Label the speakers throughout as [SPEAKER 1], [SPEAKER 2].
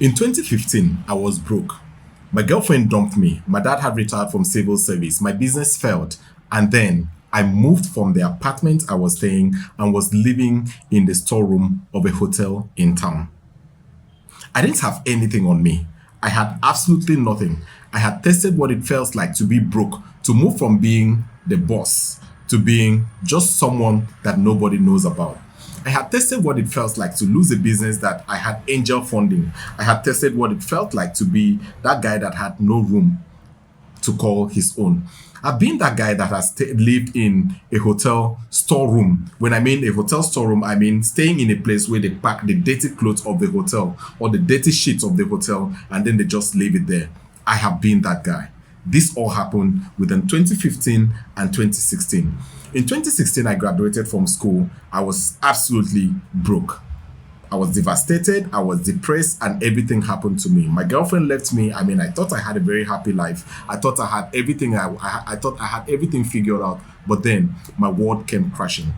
[SPEAKER 1] In 2015, I was broke. My girlfriend dumped me. My dad had retired from civil service. My business failed. And then I moved from the apartment I was staying and was living in the storeroom of a hotel in town. I didn't have anything on me. I had absolutely nothing. I had tested what it felt like to be broke, to move from being the boss to being just someone that nobody knows about. I had tested what it felt like to lose a business that I had angel funding. I had tested what it felt like to be that guy that had no room to call his own. I've been that guy that has lived in a hotel storeroom. When I mean a hotel storeroom, I mean staying in a place where they pack the dirty clothes of the hotel or the dirty sheets of the hotel and then they just leave it there. I have been that guy. This all happened within 2015 and 2016. In 2016, I graduated from school. I was absolutely broke. I was devastated, I was depressed, and everything happened to me. My girlfriend left me. I mean, I thought I had a very happy life. I thought I had everything. I thought I had everything figured out. But then my world came crashing.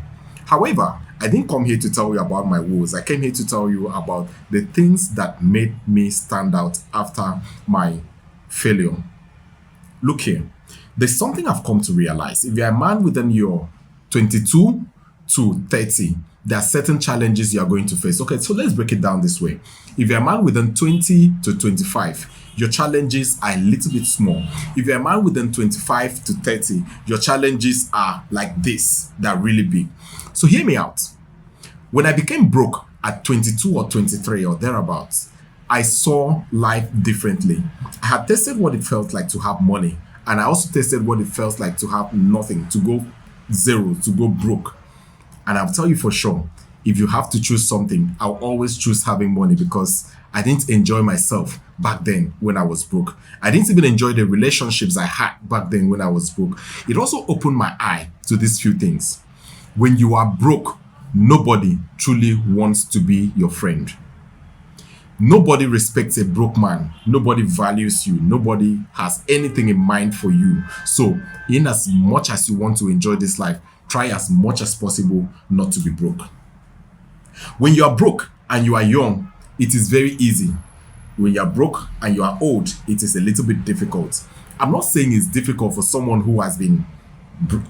[SPEAKER 1] However, I didn't come here to tell you about my woes. I came here to tell you about the things that made me stand out after my failure. Look here, there's something I've come to realize. If you're a man within your 22 to 30, there are certain challenges you are going to face. Okay, so let's break it down this way. If you're a man within 20 to 25, your challenges are a little bit small. If you're a man within 25 to 30, your challenges are like this, they're really big. So hear me out. When I became broke at 22 or 23 or thereabouts, I saw life differently. I had tested what it felt like to have money, and I also tested what it felt like to have nothing, to go zero, to go broke. And I'll tell you for sure, if you have to choose something, I'll always choose having money because I didn't enjoy myself back then when I was broke. I didn't even enjoy the relationships I had back then when I was broke. It also opened my eye to these few things. When you are broke, nobody truly wants to be your friend. Nobody respects a broke man. Nobody values you. Nobody has anything in mind for you. So, in as much as you want to enjoy this life, try as much as possible not to be broke. When you are broke and you are young, it is very easy. When you are broke and you are old, it is a little bit difficult. I'm not saying it's difficult for someone who has been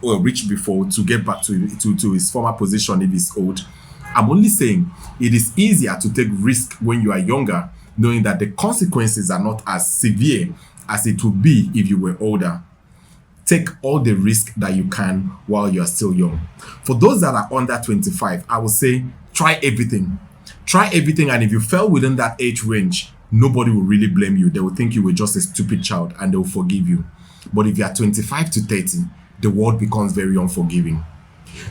[SPEAKER 1] rich before to get back to his former position if he's old. I'm only saying it is easier to take risk when you are younger, knowing that the consequences are not as severe as it would be if you were older. Take all the risk that you can while you are still young. For those that are under 25, I would say try everything. Try everything, and if you fell within that age range, nobody will really blame you. They will think you were just a stupid child and they will forgive you. But if you are 25 to 30, the world becomes very unforgiving.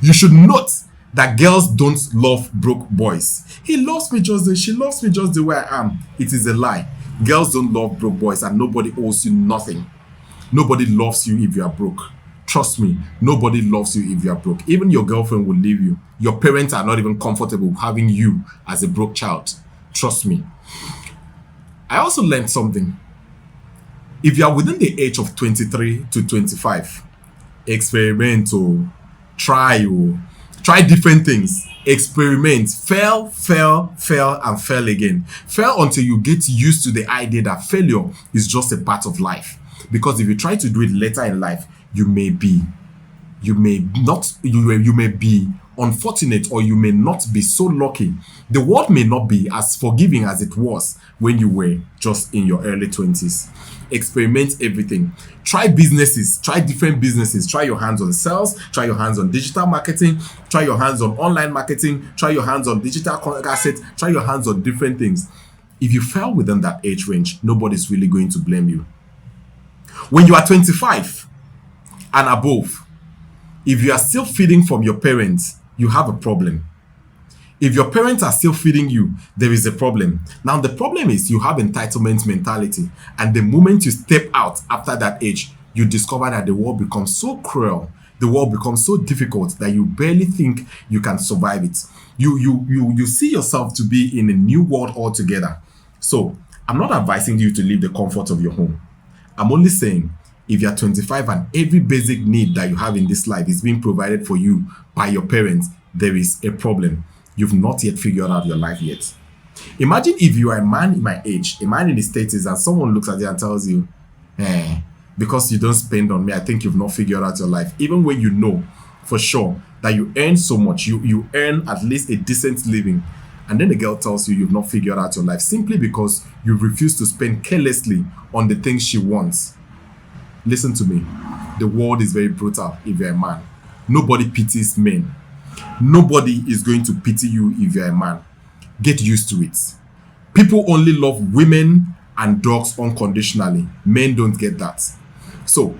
[SPEAKER 1] You should note that girls don't love broke boys. She loves me just the way I am. It is a lie. Girls don't love broke boys and nobody owes you nothing. Nobody loves you if you are broke. Trust me, nobody loves you if you are broke. Even your girlfriend will leave you. Your parents are not even comfortable having you as a broke child. Trust me. I also learned something. If you are within the age of 23 to 25, experiment or try different things. Experiment. Fail, and fail again. Fail until you get used to the idea that failure is just a part of life. Because if you try to do it later in life, you may be unfortunate, or you may not be so lucky. The world may not be as forgiving as it was when you were just in your early 20s. Experiment everything. Try businesses, try different businesses. Try your hands on sales, try your hands on digital marketing, try your hands on online marketing, try your hands on digital assets, try your hands on different things. If you fell within that age range, nobody's really going to blame you. When you are 25 and above, if you are still feeding from your parents, you have a problem. If your parents are still feeding you, there is a problem. Now, the problem is you have entitlement mentality. And the moment you step out after that age, you discover that the world becomes so cruel, the world becomes so difficult that you barely think you can survive it. You see yourself to be in a new world altogether. So, I'm not advising you to leave the comfort of your home. I'm only saying, if you're 25 and every basic need that you have in this life is being provided for you by your parents, there is a problem. You've not yet figured out your life yet. Imagine if you are a man in my age, a man in his 30s, and someone looks at you and tells you, because you don't spend on me, I think you've not figured out your life. Even when you know for sure that you earn so much, you earn at least a decent living, and then the girl tells you you've not figured out your life simply because you refuse to spend carelessly on the things she wants. Listen to me. The world is very brutal if you're a man. Nobody pities men. Nobody is going to pity you if you're a man. Get used to it. People only love women and dogs unconditionally. Men don't get that. So,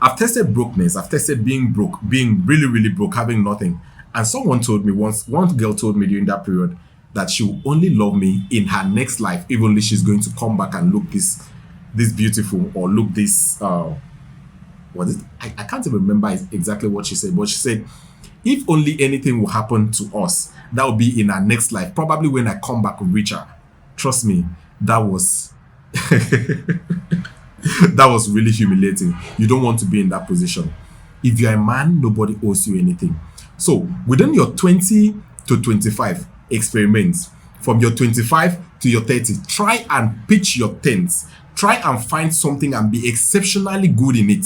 [SPEAKER 1] I've tested brokenness. I've tested being broke, being really, really broke, having nothing. And someone told me once, one girl told me during that period that she will only love me in her next life, even if she's going to come back and look this beautiful, or look this, what is it? I can't even remember exactly what she said, but she said, if only anything will happen to us, that will be in our next life. Probably when I come back richer. Trust me, that was that was really humiliating. You don't want to be in that position. If you're a man, nobody owes you anything. So within your 20 to 25, experiment. From your 25 to your 30, try and pitch your tents. Try and find something and be exceptionally good in it.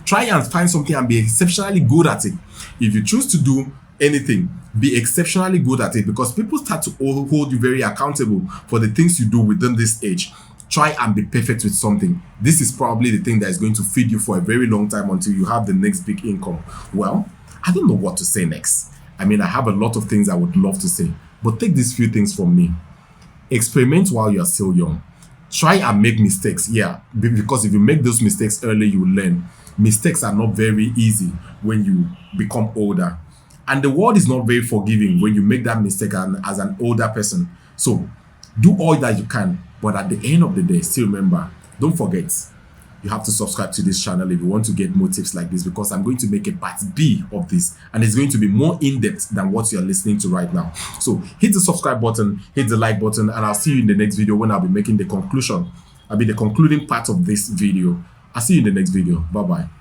[SPEAKER 1] Try and find something and be exceptionally good at it. If you choose to do anything, be exceptionally good at it, because people start to hold you very accountable for the things you do within this age. Try and be perfect with something. This is probably the thing that is going to feed you for a very long time until you have the next big income. Well, I don't know what to say next. I mean, I have a lot of things I would love to say, but take these few things from me. Experiment while you're still young. Try and make mistakes, yeah, because if you make those mistakes early, you will learn. Mistakes are not very easy when you become older. And the world is not very forgiving when you make that mistake as an older person. So do all that you can. But at the end of the day, still remember, don't forget, you have to subscribe to this channel if you want to get more tips like this, because I'm going to make a part B of this, and it's going to be more in-depth than what you're listening to right now. So hit the subscribe button, hit the like button, and I'll see you in the next video when I'll be making the conclusion. I'll be the concluding part of this video. I'll see you in the next video. Bye-bye.